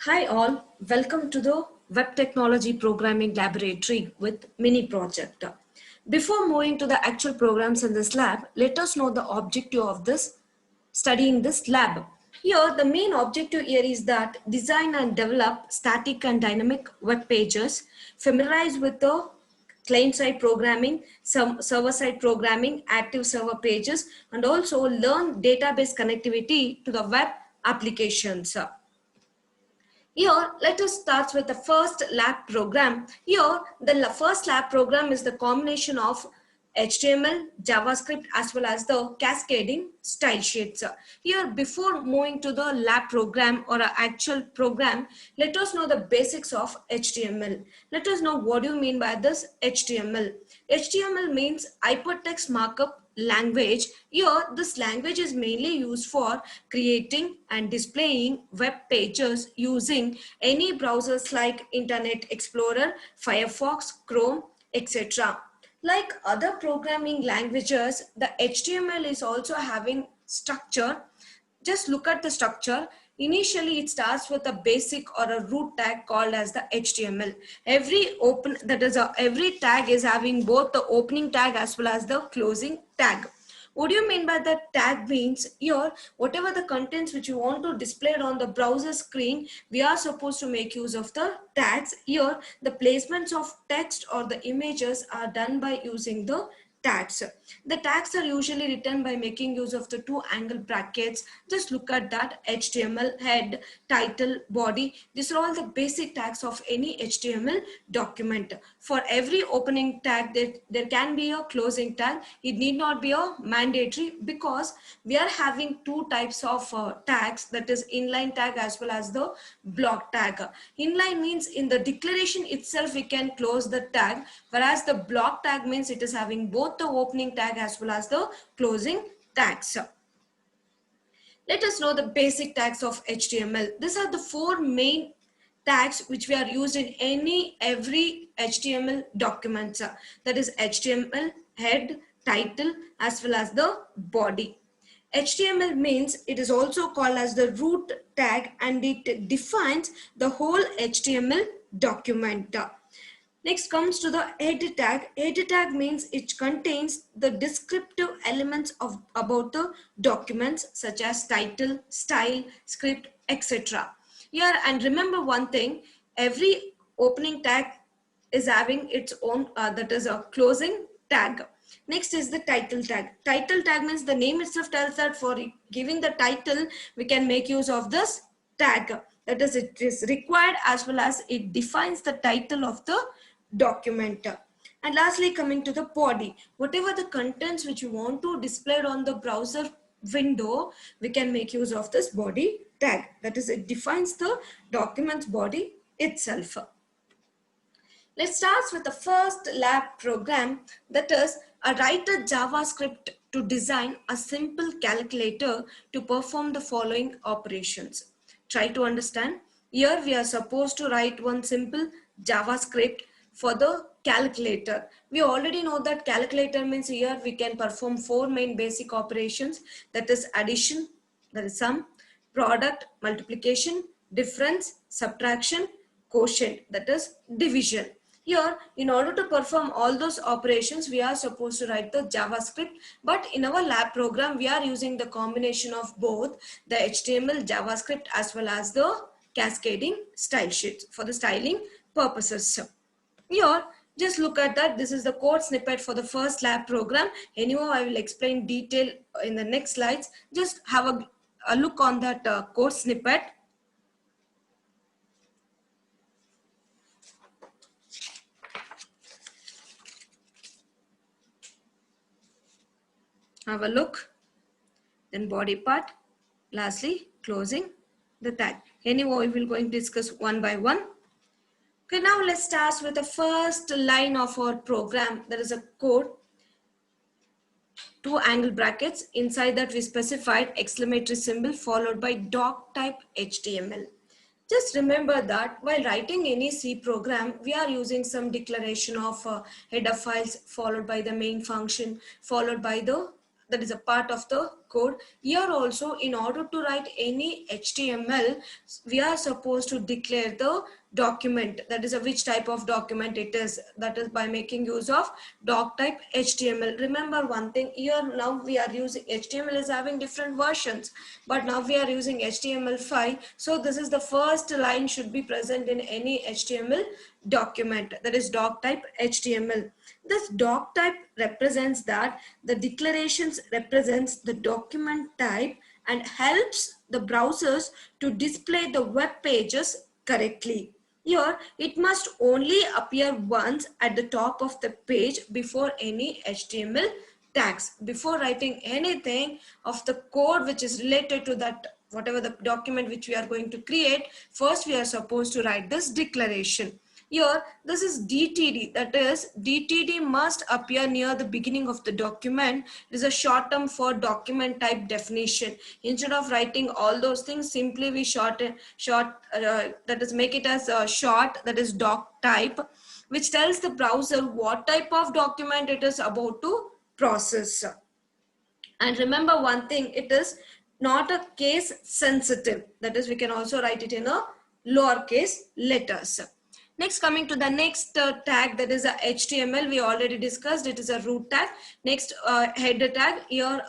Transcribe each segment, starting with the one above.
Hi all, welcome to the Web Technology Programming Laboratory with Mini Project. Before moving to the actual programs in this lab, let us know the objective of this studying this lab. Here, the main objective here is that design and develop static and dynamic web pages, familiarize with the client-side programming, some server-side programming, active server pages, and also learn database connectivity to the web applications. Here, let us start with the first lab program. Here, the first lab program is the combination of HTML, JavaScript, as well as the cascading style sheets. Here, before moving to the lab program or an actual program, let us know the basics of HTML. Let us know what do you mean by this HTML. HTML means hypertext markup language. Here, this language is mainly used for creating and displaying web pages using any browsers like Internet Explorer, Firefox, Chrome, etc. Like other programming languages, the HTML is also having structure. Just look at the structure. Initially, it starts with a basic or a root tag called as the HTML. Every tag is having both the opening tag as well as the closing tag. What do you mean by that? Tag means here, whatever the contents which you want to display on the browser screen, we are supposed to make use of the tags. Here, the placements of text or the images are done by using the tags. The tags are usually written by making use of the two angle brackets. Just look at that: HTML, head, title, body. These are all the basic tags of any HTML document. For every opening tag, there can be a closing tag. It need not be a mandatory because we are having two types of tags, that is inline tag as well as the block tag. Inline means in the declaration itself we can close the tag, whereas the block tag means it is having both the opening tag as well as the closing tags. Let us know the basic tags of HTML. These are the four main tags which we are used in every HTML document. That is HTML, head, title, as well as the body. HTML means it is also called as the root tag and it defines the whole HTML document. Next comes to the head tag. Head tag means it contains the descriptive elements of about the documents such as title, style, script, etc. Here, and remember one thing, every opening tag is having its own that is a closing tag. Next is the title tag. Title tag means the name itself tells that for giving the title we can make use of this tag. That is, it is required as well as it defines the title of the document. And lastly, coming to the body, whatever the contents which you want to display on the browser window, we can make use of this body tag. That is, it defines the document's body itself. Let's start with the first lab program, that is write a JavaScript to design a simple calculator to perform the following operations. Try to understand. Here we are supposed to write one simple JavaScript for the calculator. We already know that calculator means here we can perform four main basic operations, that is addition, that is sum, product, multiplication, difference, subtraction, quotient, that is division. Here, in order to perform all those operations, we are supposed to write the JavaScript, but in our lab program, we are using the combination of both the HTML, JavaScript, as well as the cascading style sheets for the styling purposes. Here, just look at that. This is the code snippet for the first lab program. Anyhow, I will explain detail in the next slides. Just have a look on that code snippet. Have a look, then body part, lastly closing the tag. Anyway, we will going to discuss one by one. Okay, now let's start with the first line of our program. There is a code, two angle brackets. Inside that we specified exclamatory symbol followed by doc type HTML. Just remember that while writing any C program, we are using some declaration of header files followed by the main function, followed by that is a part of the code. Here also, in order to write any HTML, we are supposed to declare the document, that is which type of document it is, that is by making use of doc type HTML. Remember one thing here, now we are using HTML is having different versions, but now we are using HTML5. So this is the first line should be present in any HTML document, that is doc type HTML. This doc type represents that the declarations represents the document type and helps the browsers to display the web pages correctly. Here, it must only appear once at the top of the page before any HTML tags. Before writing anything of the code which is related to that, whatever the document which we are going to create, first we are supposed to write this declaration. Here, this is DTD, that is, DTD must appear near the beginning of the document. It is a short term for document type definition. Instead of writing all those things, simply we that is, make it as a short, that is doc type, which tells the browser what type of document it is about to process. And remember one thing, it is not a case sensitive. That is, we can also write it in a lowercase letters. Next, coming to the next tag, that is a HTML. We already discussed, it is a root tag. Next, header tag. Here,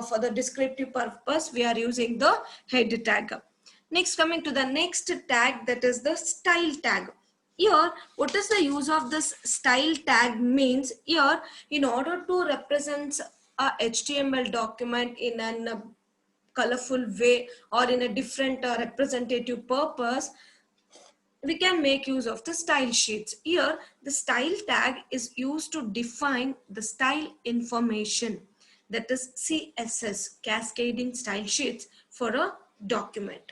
for the descriptive purpose, we are using the header tag. Next, coming to the next tag, that is the style tag. Here, what is the use of this style tag means? Here, in order to represent a HTML document in a colorful way or in a different representative purpose, we can make use of the style sheets. Here, the style tag is used to define the style information, that is CSS, cascading style sheets for a document.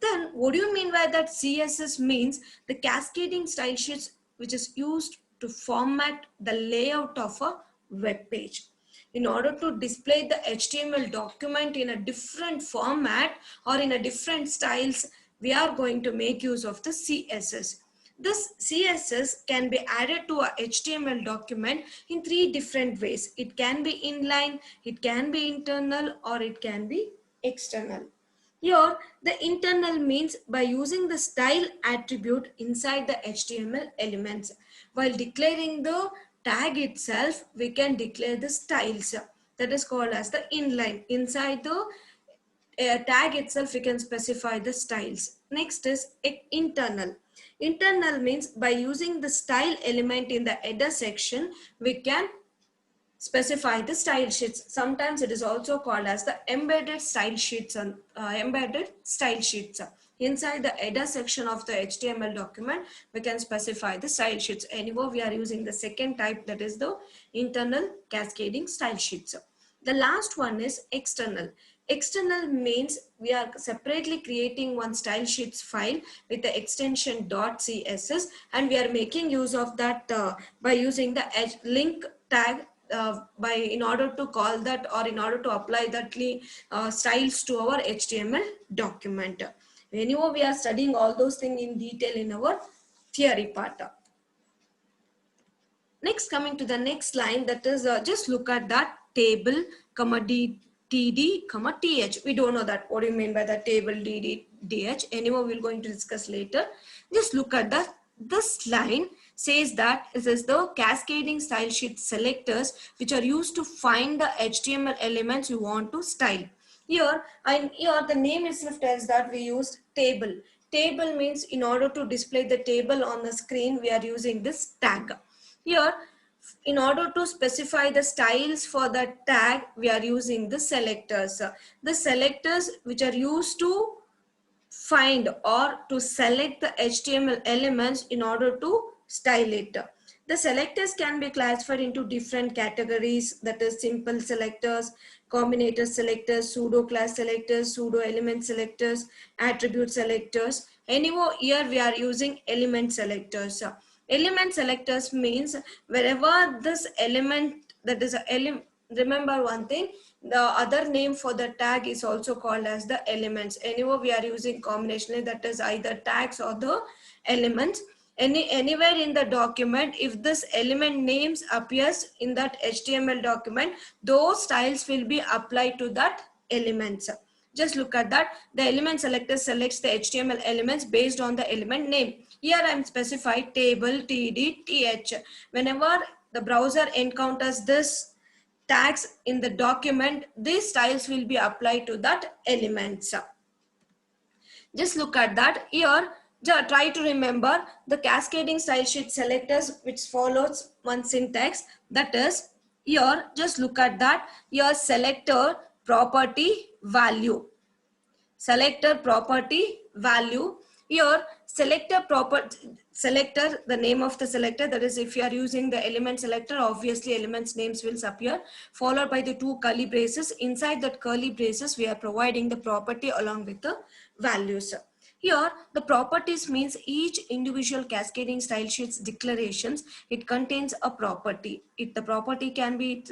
Then what do you mean by that? CSS means the cascading style sheets which is used to format the layout of a web page. In order to display the HTML document in a different format or in a different styles, we are going to make use of the CSS. This CSS can be added to a HTML document in three different ways. It can be inline, it can be internal, or it can be external. Here, the internal means by using the style attribute inside the HTML elements. While declaring the tag itself, we can declare the styles. That is called as the inline. Inside the tag itself, we can specify the styles. Next is internal. Internal means by using the style element in the header section, we can specify the style sheets. Sometimes it is also called as the embedded style sheets. Inside the header section of the HTML document, we can specify the style sheets. Anyway, we are using the second type, that is the internal cascading style sheets. The last one is external. External means we are separately creating one style sheets file with the extension .css, and we are making use of that by using the link tag in order to call that or in order to apply that styles to our HTML document. Anyway, we are studying all those things in detail in our theory part. Next, coming to the next line, that is just look at that table, comma TD, comma TH. We don't know that. What do you mean by the table DD, DH? Anyway, we're going to discuss later. Just look at that. This line says that this is the cascading style sheet selectors which are used to find the HTML elements you want to style. Here the name itself tells that we use table. Table means in order to display the table on the screen, we are using this tag. Here, in order to specify the styles for the tag, we are using the selectors. The selectors which are used to find or to select the HTML elements in order to style it. The selectors can be classified into different categories, that is simple selectors, combinator selectors, pseudo class selectors, pseudo element selectors, attribute selectors. Anyway, here we are using element selectors. Element selectors means wherever this element, that is remember one thing, the other name for the tag is also called as the elements. Anyway, we are using combinationally, that is either tags or the elements. Anywhere in the document, if this element names appears in that HTML document, those styles will be applied to that elements. Just look at that. The element selector selects the HTML elements based on the element name. Here I am specified table, td, th. Whenever the browser encounters this tags in the document, these styles will be applied to that elements. Just look at that. Here, try to remember the cascading style sheet selectors which follows one syntax. That is, here, just look at that. Here, selector property value. Selector property value. Here, selector, the name of the selector, that is if you are using the element selector, obviously elements names will appear, followed by the two curly braces. Inside that curly braces, we are providing the property along with the values. Here, the properties means each individual cascading style sheets declarations, it contains a property. The property can be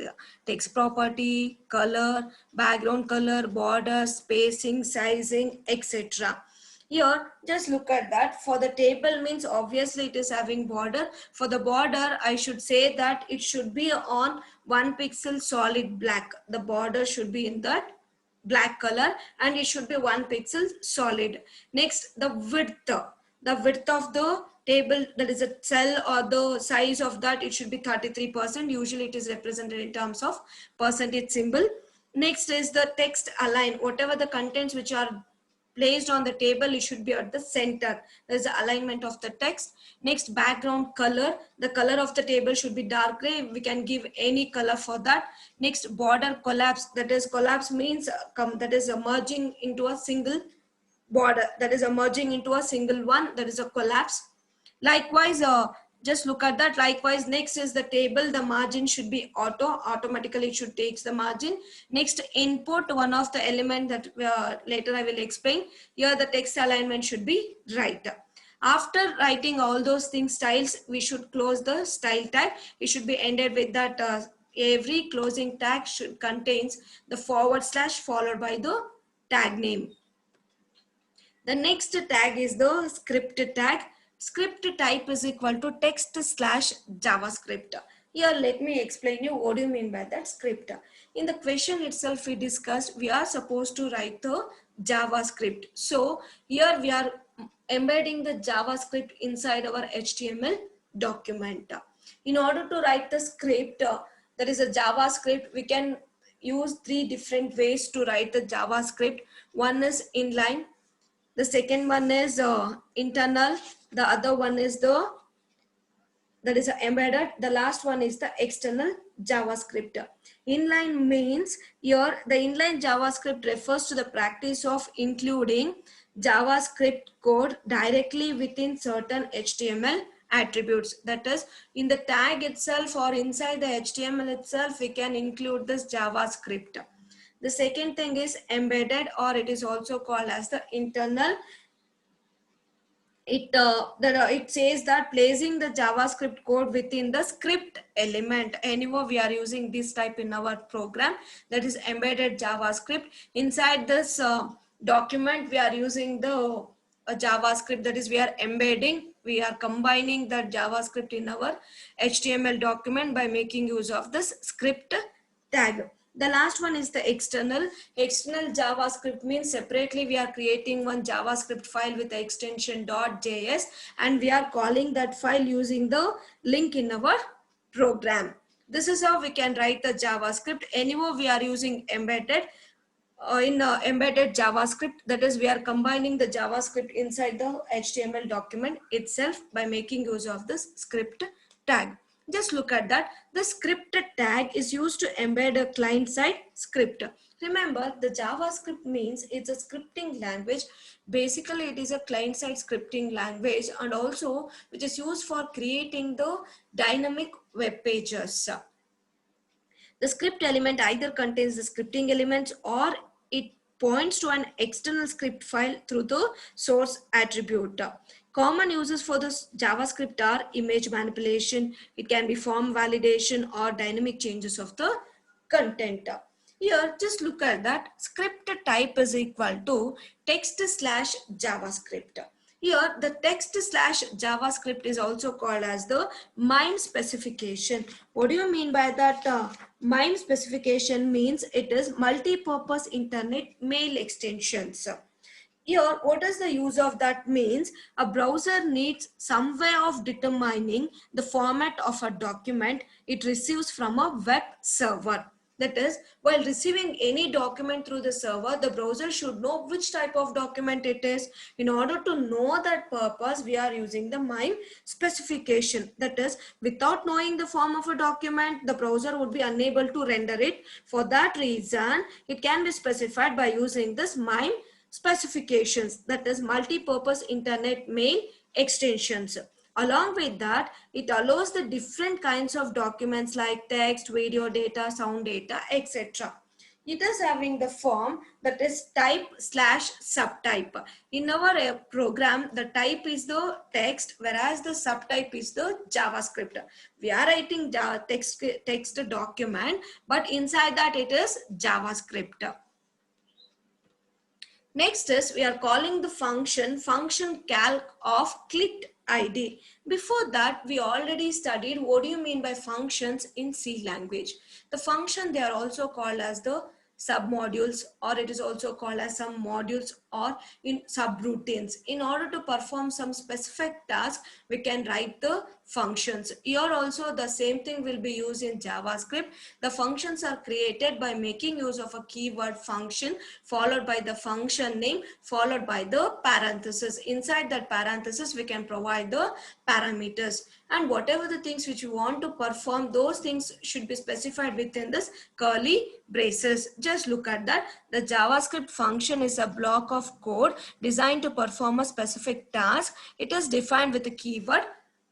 text property, color, background color, border, spacing, sizing, etc. Here, just look at that. For the table means obviously it is having border. For the border, I should say that it should be on 1 pixel solid black. The border should be in that black color and it should be 1 pixel solid. Next, the width. The width of the table, that is a cell or the size of that, it should be 33%. Usually it is represented in terms of percentage symbol. Next is the text align. Whatever the contents which are placed on the table, it should be at the center. There's the alignment of the text. Next, background color. The color of the table should be dark gray. We can give any color for that. Next, border collapse. That is, collapse means that is merging into a single border. That is merging into a single one. That is a collapse. Likewise, just look at that. Likewise, next is the table. The margin should be automatically it should take the margin. Next, input, one of the element that later I will explain. Here the text alignment should be right. After writing all those things, styles, we should close the style tag. It should be ended with that every closing tag should contains the / followed by the tag name. The next tag is the script tag. Script type is equal to text / JavaScript. Here, let me explain you what do you mean by that script. In the question itself we discussed, we are supposed to write the JavaScript. So here we are embedding the JavaScript inside our HTML document. In order to write the script, that is a JavaScript, we can use 3 different ways to write the JavaScript. One is inline. The second one is internal. The other one is that is embedded. The last one is the external JavaScript. Inline means here the inline JavaScript refers to the practice of including JavaScript code directly within certain HTML attributes. That is, in the tag itself or inside the HTML itself, we can include this JavaScript. The second thing is embedded, or it is also called as the internal. It says that placing the JavaScript code within the script element. Anyway, we are using this type in our program, that is embedded JavaScript. Inside this document, we are using the JavaScript, that is we are embedding, we are combining that JavaScript in our HTML document by making use of this script tag. The last one is the external. External JavaScript means separately we are creating one JavaScript file with the extension .js and we are calling that file using the link in our program. This is how we can write the JavaScript. Anyway, we are using embedded embedded JavaScript. That is, we are combining the JavaScript inside the HTML document itself by making use of this script tag. Just look at that. The script tag is used to embed a client-side script. Remember, the JavaScript means it's a scripting language. Basically, it is a client-side scripting language and also which is used for creating the dynamic web pages. The script element either contains the scripting elements or it points to an external script file through the source attribute. Common uses for this JavaScript are image manipulation, it can be form validation or dynamic changes of the content. Here, just look at that. Script type is equal to text / JavaScript. Here, the text slash JavaScript is also called as the MIME specification. What do you mean by that? MIME specification means it is multi-purpose internet mail extensions. Here, what is the use of that means? A browser needs some way of determining the format of a document it receives from a web server. That is, while receiving any document through the server, the browser should know which type of document it is. In order to know that purpose, we are using the MIME specification. That is, without knowing the form of a document, the browser would be unable to render it. For that reason, it can be specified by using this MIME specifications, that is multi-purpose internet mail extensions. Along with that, it allows the different kinds of documents like text, video data, sound data, etc. It is having the form that is type slash subtype. In our program, the type is the text, whereas the subtype is the JavaScript. We are writing text document, but inside that it is JavaScript. Next is we are calling the function calc of clicked ID. Before that, we already studied what do you mean by functions in C language. The function, they are also called as the submodules, or it is also called as some modules or in subroutines. In order to perform some specific task, we can write the functions. Here also the same thing will be used in JavaScript. The functions are created by making use of a keyword function followed by the function name followed by the parenthesis. Inside that parenthesis, we can provide the parameters, and whatever the things which you want to perform, those things should be specified within this curly braces. Just look at that. The JavaScript function is a block of code designed to perform a specific task. It is defined with the keyword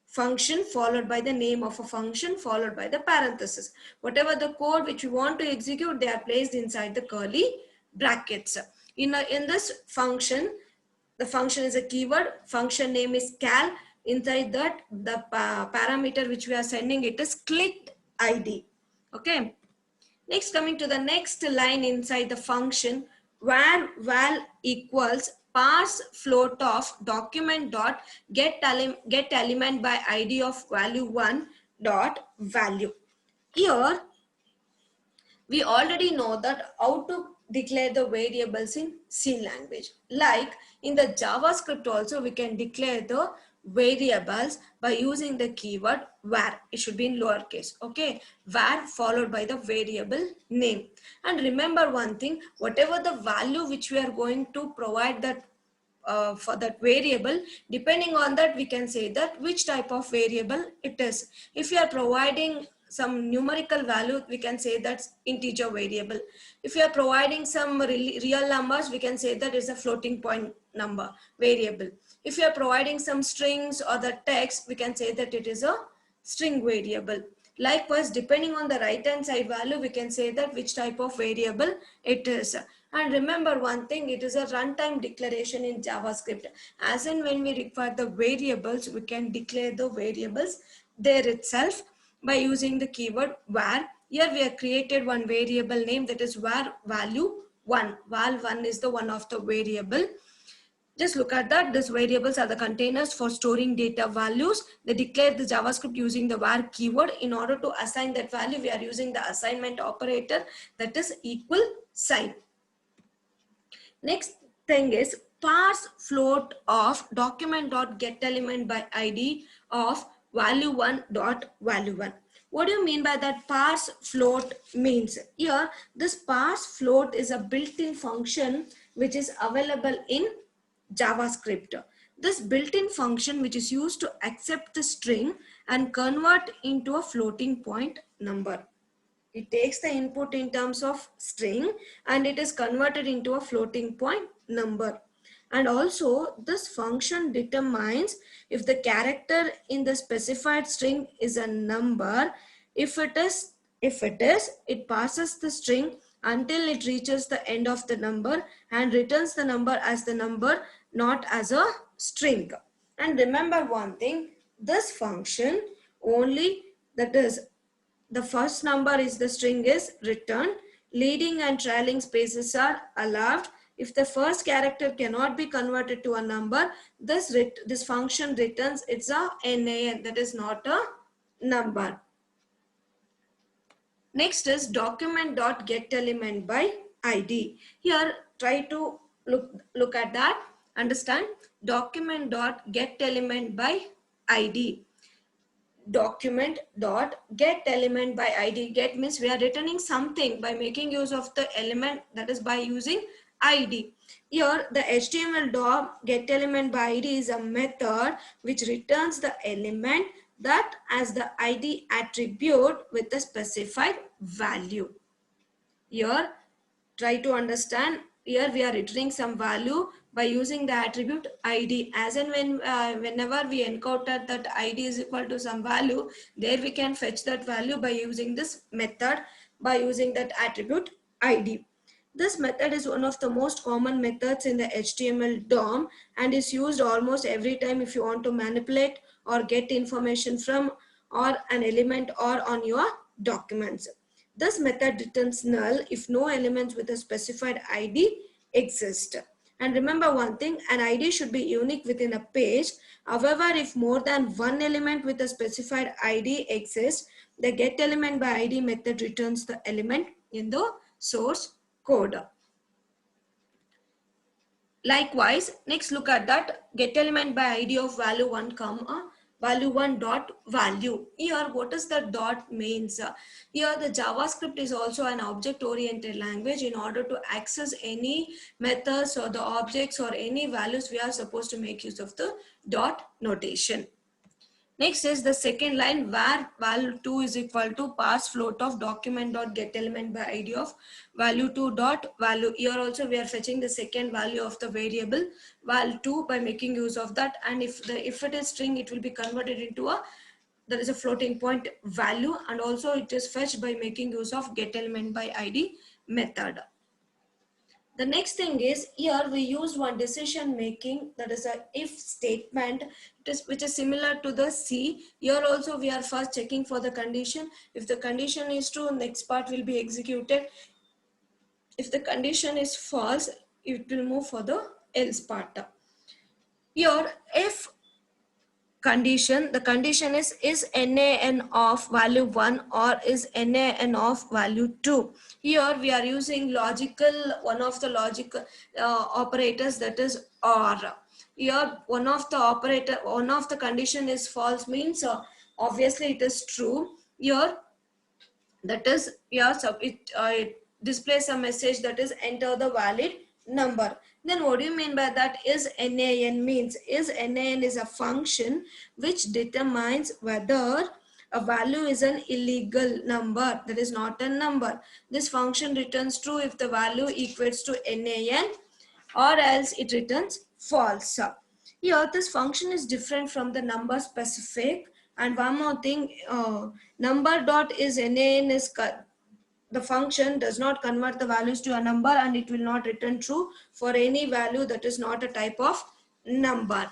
function followed by the name of a function followed by the parenthesis. Whatever the code which you want to execute, they are placed inside the curly brackets. In this function, the function is a keyword, function name is cal. Inside that, the parameter which we are sending, it is clicked ID. Okay. Next, coming to the next line inside the function, where val equals parse float of document dot get element by ID of value 1 dot value. Here, we already know that how to declare the variables in C language. Like in the JavaScript also, we can declare the variables by using the keyword var. It should be in lowercase. Okay, var followed by the variable name. And remember one thing, whatever the value which we are going to provide that for that variable, depending on that we can say that which type of variable it is. If you are providing some numerical value, we can say that's integer variable. If you are providing some real numbers, we can say that is a floating point number variable. If you are providing some strings or the text, we can say that it is a string variable. Likewise, depending on the right hand side value, we can say that which type of variable it is. And remember one thing, it is a runtime declaration in JavaScript. As in when we require the variables, we can declare the variables there itself by using the keyword var. Here we have created one variable name, that is var value 1. Val 1 is the one of the variable. Just look at that. These variables are the containers for storing data values. They declare the JavaScript using the var keyword. In order to assign that value, we are using the assignment operator, that is equal sign. Next thing is parse float of document.getElement by ID of value 1 dot value 1. What do you mean by that? Parse float means here this parse float is a built-in function which is available in JavaScript. This built-in function which is used to accept the string and convert into a floating point number. It takes the input in terms of string and it is converted into a floating point number. And also this function determines if the character in the specified string is a number. If it is, it passes the string until it reaches the end of the number and returns the number as the number, not as a string. And remember one thing, this function only, that is the first number is the string is returned, leading and trailing spaces are allowed, If the first character cannot be converted to a number, this function returns it's a NaN, that is not a number. Next is document.getElementById. Here try to look at that, understand. Document.getElementById. Document.getElementById. Get means we are returning something by making use of the element, that is by using id. Here the HTML dot getElementById is a method which returns the element that as the id attribute with a specified value. Here try to understand, here we are returning some value by using the attribute id. As and whenever we encounter that id is equal to some value, there we can fetch that value by using this method, by using that attribute id. This method is one of the most common methods in the HTML DOM and is used almost every time if you want to manipulate or get information from or an element or on your documents. This method returns null if no elements with a specified ID exist. And remember one thing, an ID should be unique within a page. However, if more than one element with a specified ID exists, the getElementById method returns the element in the source code. Likewise, next look at that getElementById of value 1 comma value 1 dot value. Here what is the dot means? Here the JavaScript is also an object oriented language. In order to access any methods or the objects or any values, we are supposed to make use of the dot notation. Next is the second line where val2 is equal to parse float of document.getElementById of value2 dot value. Here also we are fetching the second value of the variable val2 by making use of that, and if it is string, it will be converted into a, there is a floating point value, and also it is fetched by making use of getElementById method. The next thing is, here we use one decision making, that is a if statement, which is similar to the C. Here also we are first checking for the condition. If the condition is true, next part will be executed. If the condition is false, it will move for the else part. Here if condition, the condition is NaN of value 1 or is NaN of value 2. Here we are using one of the logical operators, that is OR. Here one of the condition is false means obviously it is true. Here that is, so it displays a message that is enter the valid number. Then what do you mean by that? Is NaN means, is NaN is a function which determines whether a value is an illegal number, that is not a number. This function returns true if the value equates to NaN, or else it returns false. Here this function is different from the number specific. And one more thing, number dot is NaN is the function does not convert the values to a number, and it will not return true for any value that is not a type of number.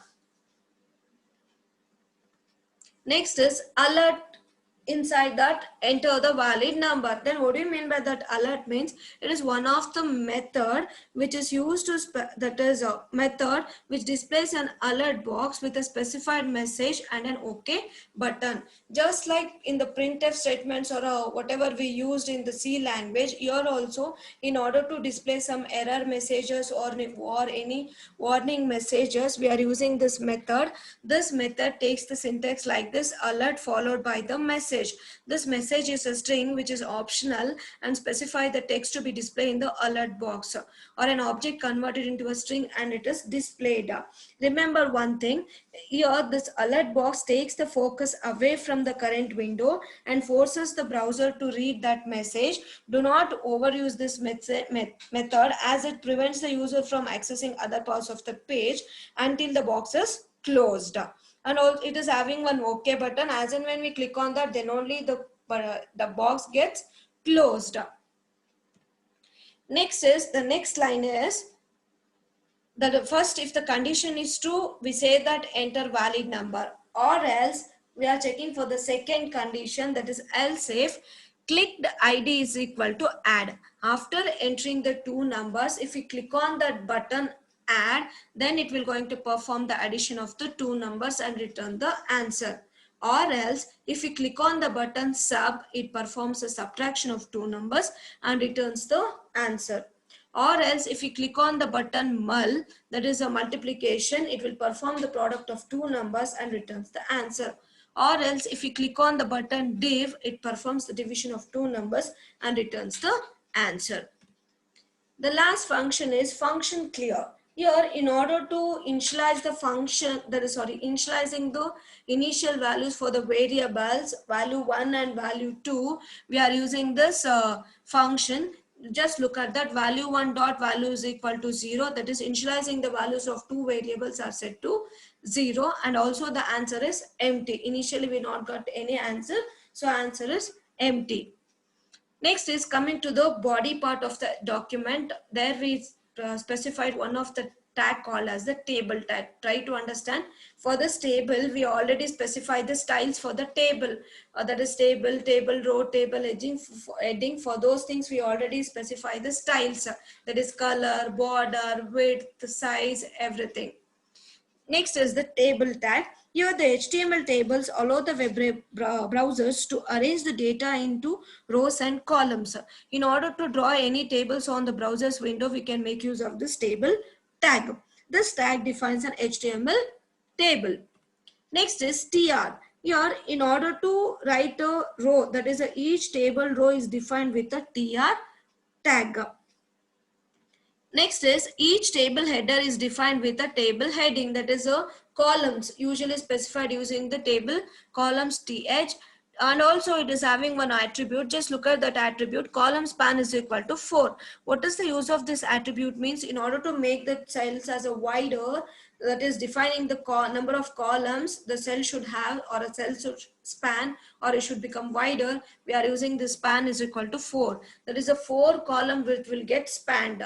Next is alert. Inside that, enter the valid number. Then what do you mean by that? Alert means it is one of the method which is used to that is a method which displays an alert box with a specified message and an OK button. Just like in the printf statements or whatever we used in the C language, here also in order to display some error messages or any warning messages, we are using this method. This method takes the syntax like this: alert followed by the message. This message is a string which is optional and specify the text to be displayed in the alert box, or an object converted into a string and it is displayed. Remember one thing, here this alert box takes the focus away from the current window and forces the browser to read that message. Do not overuse this method as it prevents the user from accessing other parts of the page until the box is closed. And also it is having one OK button. As and when we click on that, then only the box gets closed. Next is, the next line is that first, if the condition is true, we say that enter valid number, or else we are checking for the second condition, that is else if clicked ID is equal to add. After entering the two numbers, if we click on that button add, then it will going to perform the addition of the two numbers and return the answer. Or else if we click on the button sub, it performs a subtraction of two numbers and returns the answer. Or else if we click on the button mul, that is a multiplication, it will perform the product of two numbers and returns the answer. Or else if we click on the button div, it performs the division of two numbers and returns the answer. The last function is function clear. Here, in order to initialize the function, initializing the initial values for the variables, value 1 and value 2, we are using this function. Just look at that, value 1 dot value is equal to 0. That is initializing the values of two variables are set to 0, and also the answer is empty. Initially, we not got any answer, so answer is empty. Next is coming to the body part of the document. There we specified one of the tag called as the table tag. Try to understand. For this table, we already specified the styles for the table. That is table, table row, table heading. For those things, we already specify the styles. That is color, border, width, size, everything. Next is the table tag. Here the HTML tables allow the web browsers to arrange the data into rows and columns. In order to draw any tables on the browser's window, we can make use of this table tag. This tag defines an HTML table. Next is tr. Here, in order to write a row, that is each table row is defined with a tr tag. Next is each table header is defined with a table heading, that is a columns usually specified using the table columns th, and also it is having one attribute. Just look at that attribute, column span is equal to 4. What is the use of this attribute means, in order to make the cells as a wider, that is defining the number of columns the cell should have, or a cell should span, or it should become wider, we are using the span is equal to 4. That is a 4 column which will get spanned.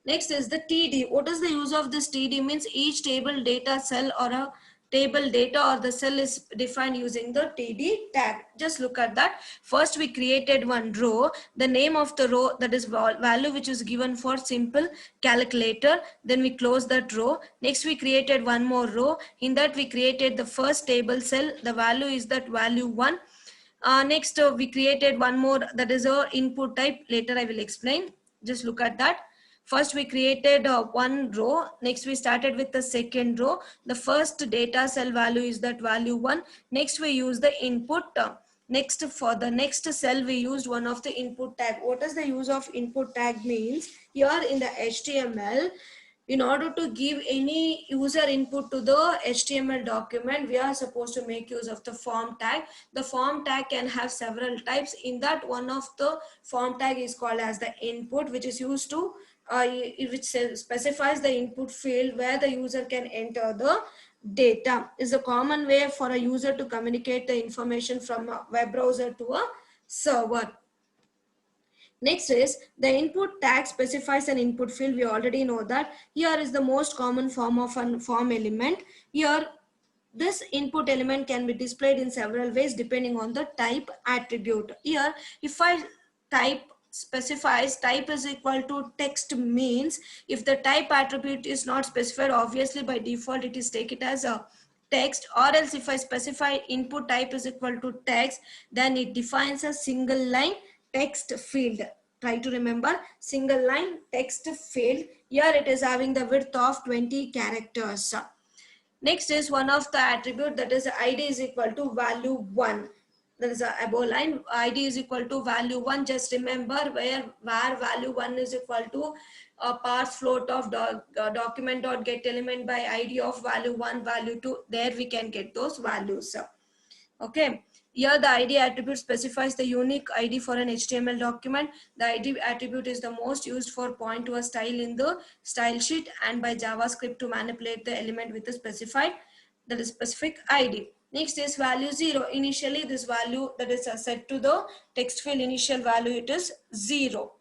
Next is the TD. What is the use of this TD means, each table data cell or a table data or the cell is defined using the TD tag. Just look at that. First we created one row, the name of the row, that is value which is given for simple calculator. Then we close that row. Next we created one more row. In that we created the first table cell. The value is that value 1. Next we created one more, that is our input type. Later I will explain. Just look at that. First we created one row. Next we started with the second row. The first data cell value is that value 1. Next we use the input. Next, for the next cell we used one of the input tag. What is the use of input tag means, here in the HTML, in order to give any user input to the HTML document, we are supposed to make use of the form tag. The form tag can have several types. In that, one of the form tag is called as the input, which is used to which specifies the input field where the user can enter the data. Is a common way for a user to communicate the information from a web browser to a server. Next is the input tag specifies an input field. We already know that. Here is the most common form of a form element. Here this input element can be displayed in several ways depending on the type attribute. Here if I type specifies type is equal to text means, if the type attribute is not specified, obviously by default it is take it as a text. Or else if I specify input type is equal to text, then it defines a single line text field. Try to remember, single line text field. Here it is having the width of 20 characters. Next is one of the attribute, that is id is equal to value 1. There is a above line, id is equal to value 1. Just remember where value 1 is equal to a parse float of document.get element by id of value 1, value 2. There we can get those values. Okay. Here the ID attribute specifies the unique ID for an HTML document. The ID attribute is the most used for point to a style in the style sheet and by JavaScript to manipulate the element with a specified, that is specific ID. Next is value 0. Initially this value that is set to the text field initial value, it is 0.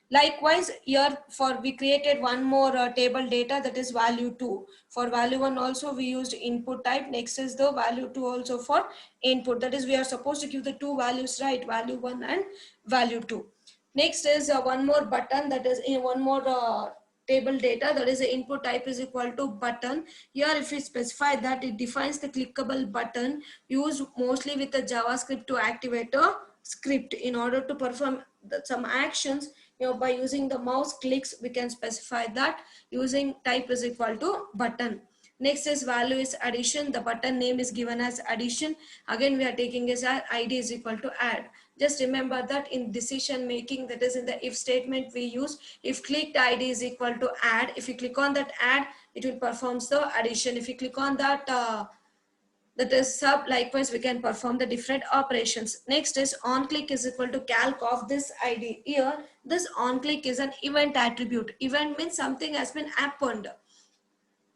Likewise, here for we created one more table data, that is value 2. For value 1 also we used input type. Next is the value 2 also for input. That is we are supposed to give the two values, right? Value 1 and value 2. Next is one more button, that is in one more table data, that is the input type is equal to button. Here if we specify that, it defines the clickable button used mostly with the JavaScript to activate a script in order to perform some actions. By using the mouse clicks we can specify that using type is equal to button. Next is value is addition. The button name is given as addition. Again we are taking as id is equal to add. Just remember that in decision making, that is in the if statement we use, if clicked id is equal to add, if you click on that add, it will performs the addition. If you click on that that is sub, likewise we can perform the different operations. Next is on click is equal to calc of this id. Here this on click is an event attribute. Event means something has been happened.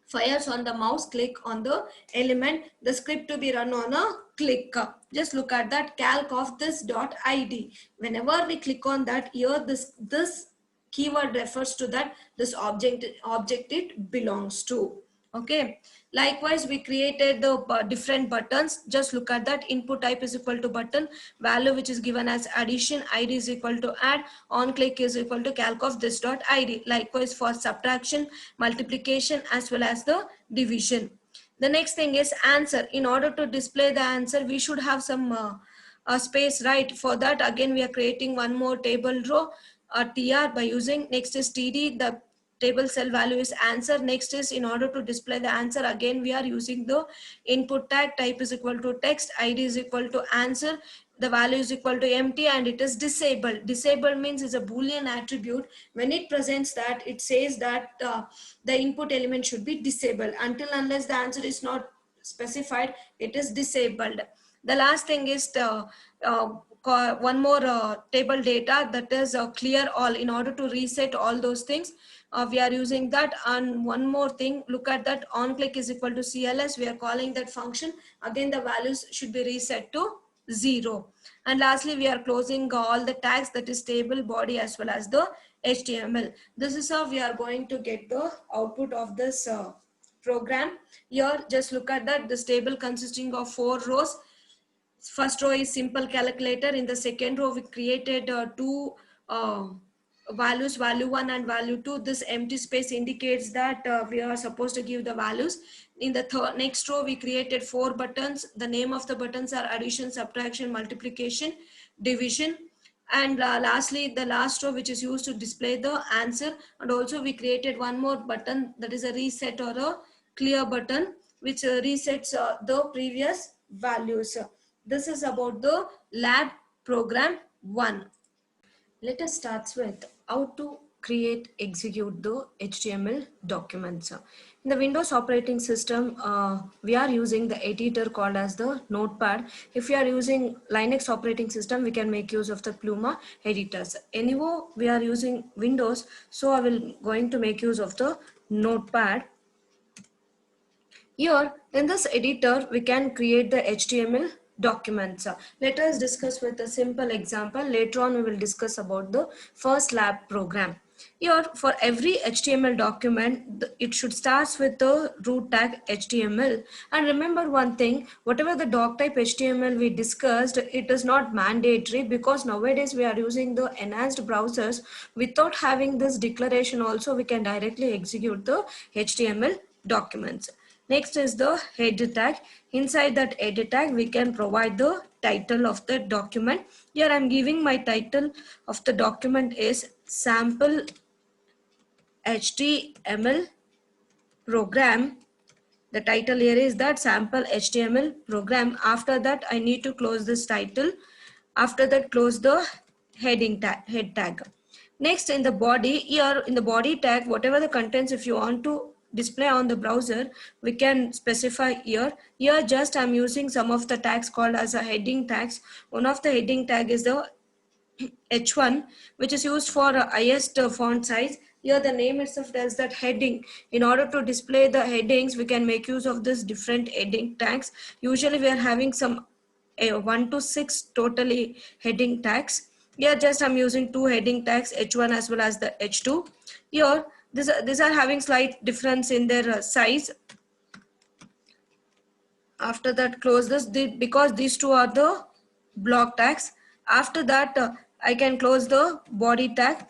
Fires on the mouse click on the element, the script to be run on a click. Just look at that calc of this dot id. Whenever we click on that, here this keyword refers to that this object it belongs to. Okay, likewise we created the different buttons. Just look at that, input type is equal to button, value which is given as addition, id is equal to add, on click is equal to calc of this dot id. Likewise for subtraction, multiplication as well as the division. The next thing is answer. In order to display the answer we should have some space, right? For that again we are creating one more table row, tr by using. Next is td, the table cell value is answer. Next is in order to display the answer, again we are using the input tag, type is equal to text, id is equal to answer, the value is equal to empty, and it is disabled. Disabled means it's a boolean attribute. When it presents that, it says that the input element should be disabled. Until unless the answer is not specified, it is disabled. The last thing is the one more table data, that is clear all. In order to reset all those things, we are using that. And one more thing, look at that, on click is equal to cls, we are calling that function. Again the values should be reset to 0. And lastly we are closing all the tags, that is table body as well as the html. This is how we are going to get the output of this program. Here just look at that, this table consisting of 4 rows. First row is simple calculator. In the second row we created two values, value 1 and value 2. This empty space indicates that we are supposed to give the values. In the next row we created 4 buttons. The name of the buttons are addition, subtraction, multiplication, division. And lastly the last row which is used to display the answer. And also we created one more button, that is a reset or a clear button, which resets the previous values. This is about the lab program 1. Let us start with how to create, execute the HTML documents. In the Windows operating system, we are using the editor called as the Notepad. If you are using Linux operating system, we can make use of the Pluma editors. Anyway, we are using Windows, so I will going to make use of the Notepad. Here in this editor, we can create the HTML documents. Let us discuss with a simple example. Later on, we will discuss about the first lab program. Here for every HTML document, it should start with the root tag HTML. And remember one thing, whatever the doc type HTML we discussed, it is not mandatory, because nowadays we are using the enhanced browsers. Without having this declaration also, we can directly execute the HTML documents. Next is the header tag. Inside that header tag, we can provide the title of the document. Here I am giving my title of the document is sample HTML program. The title here is that sample HTML program. After that, I need to close this title. After that, close the heading tag, head tag. Next, in the body, here in the body tag, whatever the contents, if you want to display on the browser, we can specify here. Here just I'm using some of the tags called as a heading tags. One of the heading tag is the H1, which is used for highest font size. Here the name itself does that heading. In order to display the headings, we can make use of this different heading tags. Usually we are having some 1 to 6 totally heading tags. Here just I'm using two heading tags, H1 as well as the H2. Here these are having slight difference in their size. After that close this because these two are the block tags. After that I can close the body tag.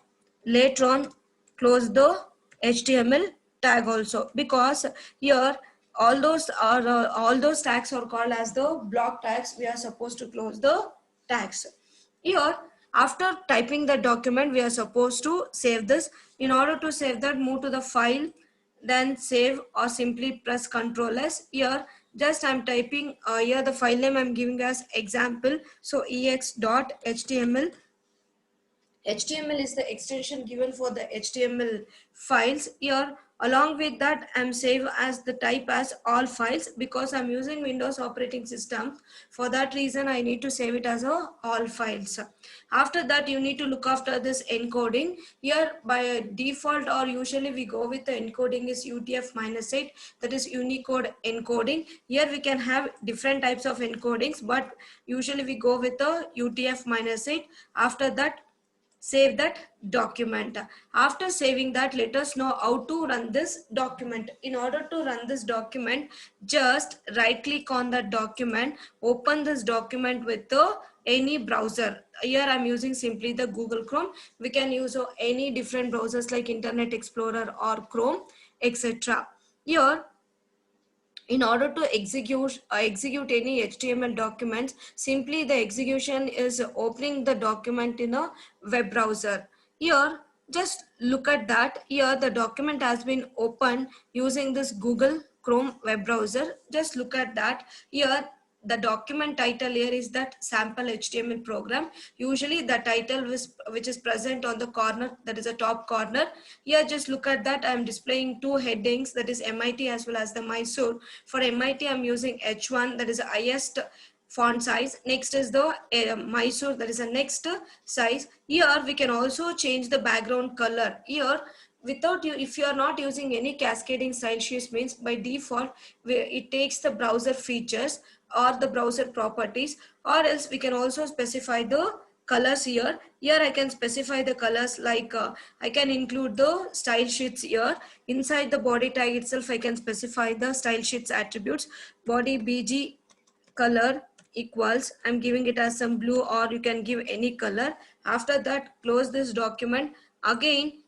Later on close the HTML tag also, because here all those tags are called as the block tags. We are supposed to close the tags. Here after typing the document we are supposed to save this. In order to save that, move to the file, then save, or simply press Ctrl S. Here just I'm typing here the file name I'm giving as example, so ex.html. HTML is the extension given for the HTML files. Here along with that I'm save as the type as all files, because I'm using Windows operating system. For that reason I need to save it as a all files. After that you need to look after this encoding. Here by default or usually we go with the encoding is UTF-8, that is Unicode encoding. Here we can have different types of encodings, but usually we go with the UTF-8. After that save that document. After saving that, let us know how to run this document. In order to run this document, just right click on the document, open this document with the any browser. Here I'm using simply the Google Chrome. We can use any different browsers like Internet Explorer or Chrome, etc. Here in order to execute any HTML documents, simply the execution is opening the document in a web browser. Here just look at that. Here the document has been opened using this Google Chrome web browser. Just look at that. Here the document title here is that sample HTML program. Usually the title which is present on the corner, that is a top corner. Here just look at that. I am displaying two headings, that is MIT as well as the Mysore. For MIT I'm using H1, that is the highest font size. Next is the Mysore, that is the next size. Here we can also change the background color. Here without you, if you are not using any cascading style sheets, means by default it takes the browser features or the browser properties, or else we can also specify the colors. Here I can specify the colors, like I can include the style sheets. Here inside the body tag itself I can specify the style sheets attributes. Body BG color equals, I'm giving it as some blue, or you can give any color. After that close this document. Again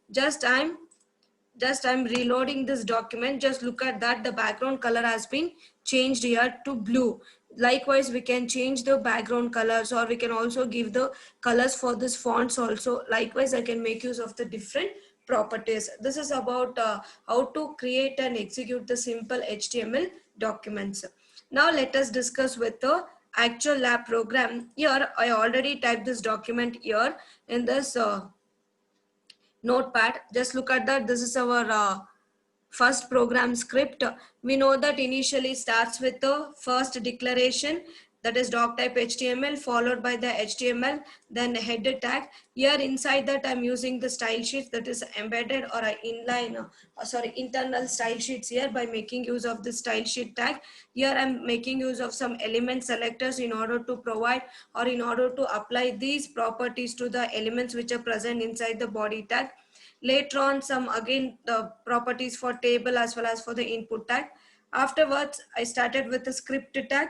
I'm reloading this document. Just look at that, the background color has been changed here to blue. Likewise we can change the background colors, or we can also give the colors for this fonts also. Likewise I can make use of the different properties. This is about how to create and execute the simple HTML documents. Now let us discuss with the actual lab program. Here I already typed this document here in this notepad. Just look at that. This is our first program script. We know that initially starts with the first declaration, that is doc type HTML, followed by the HTML, then header tag. Here inside that I'm using the style sheets, that is embedded or inline internal style sheets here. By making use of the style sheet tag, here I'm making use of some element selectors in order to provide or in order to apply these properties to the elements which are present inside the body tag. Later on some again the properties for table as well as for the input tag. Afterwards I started with the script tag.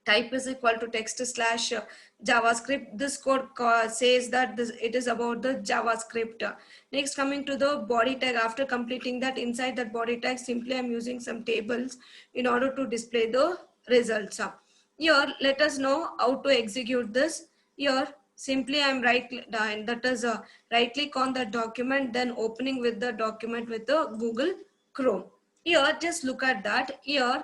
Type is equal to text slash JavaScript. This code says that it is about the JavaScript. Next, coming to the body tag. After completing that, inside that body tag, simply I'm using some tables in order to display the results. Here, let us know how to execute this. Here, simply I'm right click on the document, then opening with the document with the Google Chrome. Here, just look at that. Here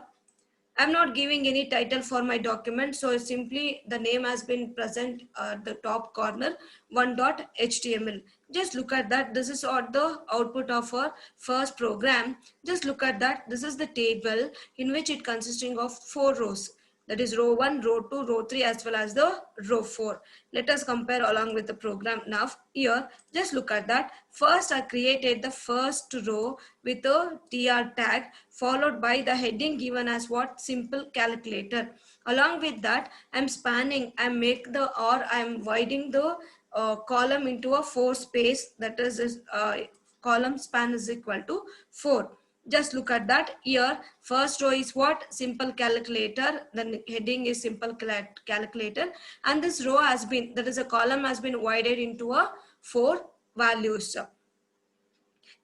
I'm not giving any title for my document, so simply the name has been present at the top corner, one.html. Just look at that. This is all the output of our first program. Just look at that. This is the table in which it consisting of 4 rows. that is row 1, row 2, row 3 as well as the row 4. Let us compare along with the program. Now here just look at that. First I created the first row with a tr tag followed by the heading given as what? Simple calculator. Along with that I'm spanning, I'm widening the column into a 4 space, that is column span is equal to 4. Just look at that. Here first row is what? Simple calculator, then heading is simple calculator, and this row has been, that is a column has been widened into a 4 values.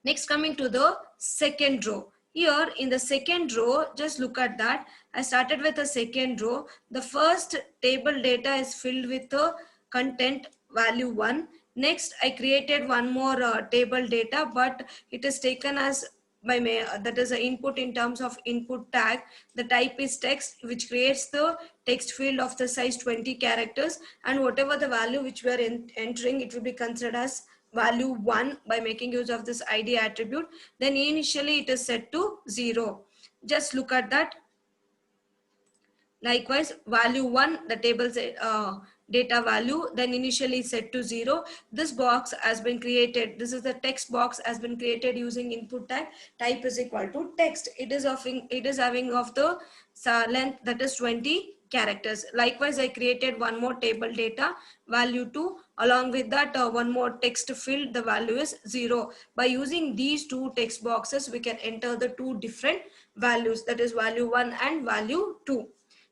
Next, coming to the second row. Here in the second row, just look at that. I started with the second row. The first table data is filled with the content value 1. Next, I created one more table data, but it is taken as that is an input in terms of input tag. The type is text, which creates the text field of the size 20 characters, and whatever the value which we are entering, it will be considered as value 1 by making use of this id attribute. Then initially it is set to 0. Just look at that. Likewise, value 1, the table's data value, then initially set to 0. This box has been created. This is the text box has been created using input tag. Type is equal to text. It is having of the length, that is 20 characters. Likewise, I created one more table data, value 2. Along with that, one more text field, the value is 0. By using these two text boxes, we can enter the two different values, that is value 1 and value 2.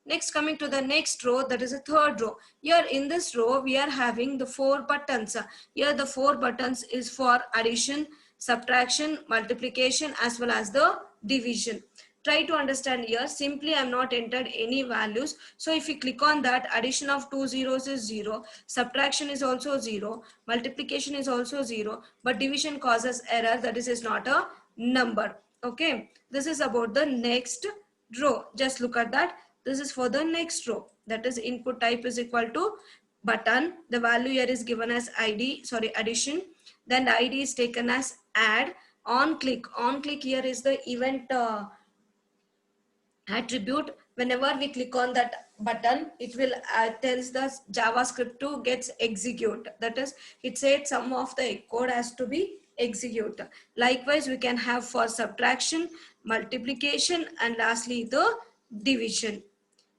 Next, coming to the next row, that is a third row. Here in this row, we are having the 4 buttons. Here the 4 buttons is for addition, subtraction, multiplication as well as the division. Try to understand here. Simply I am not entered any values. So if you click on that, addition of 2 zeros is 0, subtraction is also 0, multiplication is also 0, but division causes error, that is not a number. Okay, this is about the next row. Just look at that. This is for the next row, that is input type is equal to button. The value here is given as addition. Then the id is taken as add. On click here is the event attribute. Whenever we click on that button, it will tells the JavaScript to gets execute. That is, it said some of the code has to be execute. Likewise, we can have for subtraction, multiplication, and lastly the division.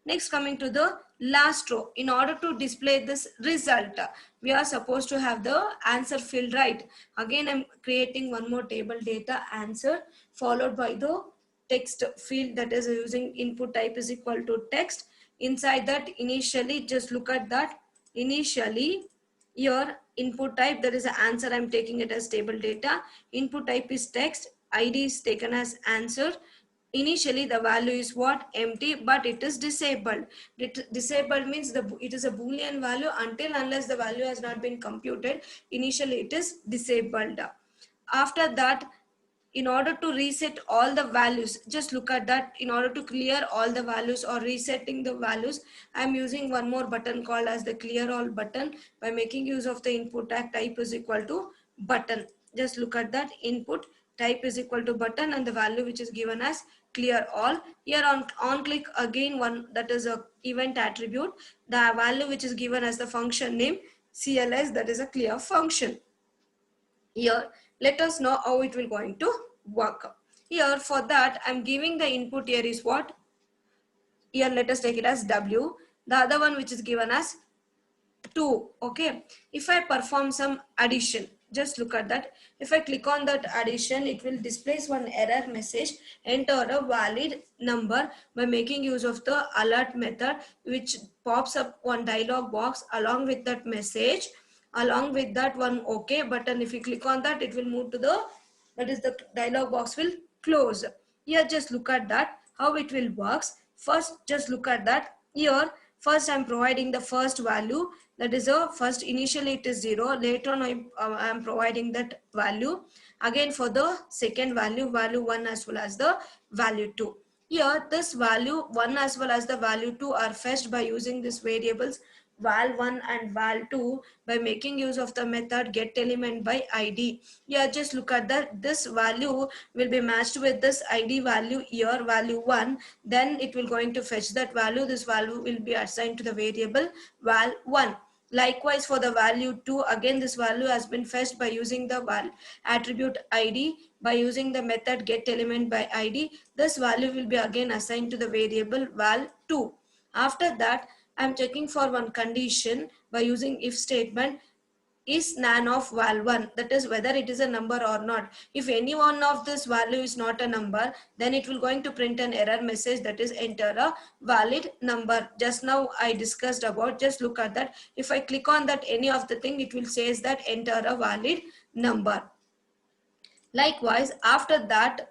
Next, coming to the last row. In order to display this result, we are supposed to have the answer field, right? Again, I'm creating one more table data, answer, followed by the text field, that is using input type is equal to text. Inside that, initially, just look at that. Initially, your input type, that is the answer, I'm taking it as table data. Input type is text, id is taken as answer. Initially the value is what? Empty, but it is disabled. Disabled means it is a boolean value until unless the value has not been computed. Initially it is disabled. After that, in order to reset all the values, just look at that. In order to clear all the values or resetting the values, I am using one more button called as the clear all button. By making use of the input tag, type is equal to button. Just look at that. Input type is equal to button and the value which is given as clear all. Here on click, again one, that is a event attribute. The value which is given as the function name CLS, that is a clear function. Here let us know how it will going to work. Here for that I'm giving the input here is what? Here let us take it as W. The other one which is given as 2. Okay, if I perform some addition, just look at that. If I click on that addition, it will display one error message, enter a valid number. By making use of the alert method, which pops up one dialog box along with that message, along with that one OK button. If you click on that, it will move to the, that is the dialog box will close. Here just look at that, how it will works. First just look at that. Here first I'm providing the first value, that is a first, initially it is 0, later on I am providing that value. Again for the second value, value 1 as well as the value 2. Here this value 1 as well as the value 2 are fetched by using these variables val1 and val2 by making use of the method get element by id. Yeah, just look at that. This value will be matched with this id value here, value 1. Then it will going to fetch that value. This value will be assigned to the variable val1. Likewise, for the value 2, again this value has been fetched by using the attribute id. By using the method get element by id, this value will be again assigned to the variable val2. After that, I am checking for one condition by using if statement. Is nan of val1, that is whether it is a number or not. If any one of this value is not a number, then it will going to print an error message, that is enter a valid number. Just now I discussed about, just look at that. If I click on that any of the thing, it will says that enter a valid number. Likewise, after that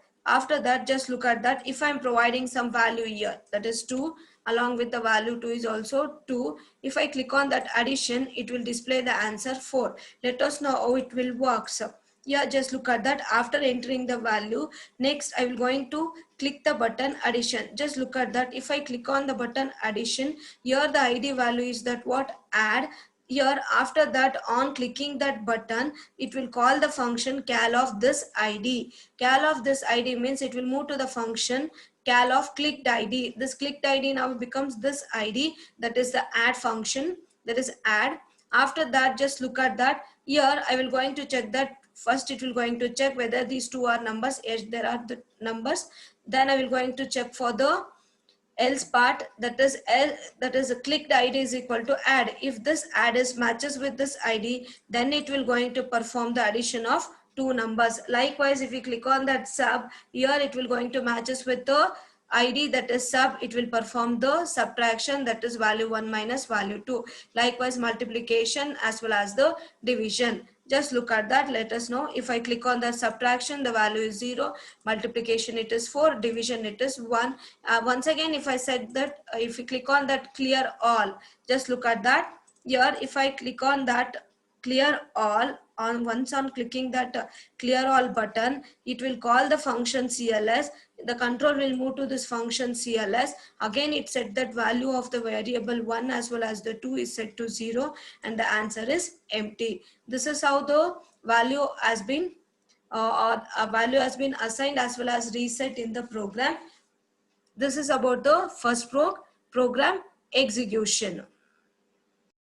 just look at that. If I'm providing some value here, that is 2, along with the value 2 is also 2. If I click on that addition, it will display the answer 4. Let us know how it will work. So yeah, just look at that. After entering the value, next I will going to click the button addition. Just look at that. If I click on the button addition, here the id value is that what, add. Here after that, on clicking that button, it will call the function cal of this id. Cal of this id means it will move to the function cal of clicked id. This clicked id now becomes this id, that is the add function, that is add. After that, just look at that. Here I will going to check that. First it will going to check whether these two are numbers. Yes, there are the numbers. Then I will going to check for the else part, that is L, that is a clicked id is equal to add. If this add is matches with this id, then it will going to perform the addition of two numbers. Likewise, if you click on that sub, here it will going to matches with the id, that is sub, it will perform the subtraction, that is value 1 minus value 2. Likewise, multiplication as well as the division. Just look at that. Let us know. If I click on the subtraction, the value is 0. Multiplication, it is 4. Division, it is 1. Once again, if I said that, if you click on that clear all, just look at that. Here, if I click on that clear all, on once on clicking that clear all button, it will call the function cls. The control will move to this function cls. Again, it set that value of the variable 1 as well as the 2 is set to 0, and the answer is empty. This is how the value has been or a value has been assigned as well as reset in the program. This is about the first program execution.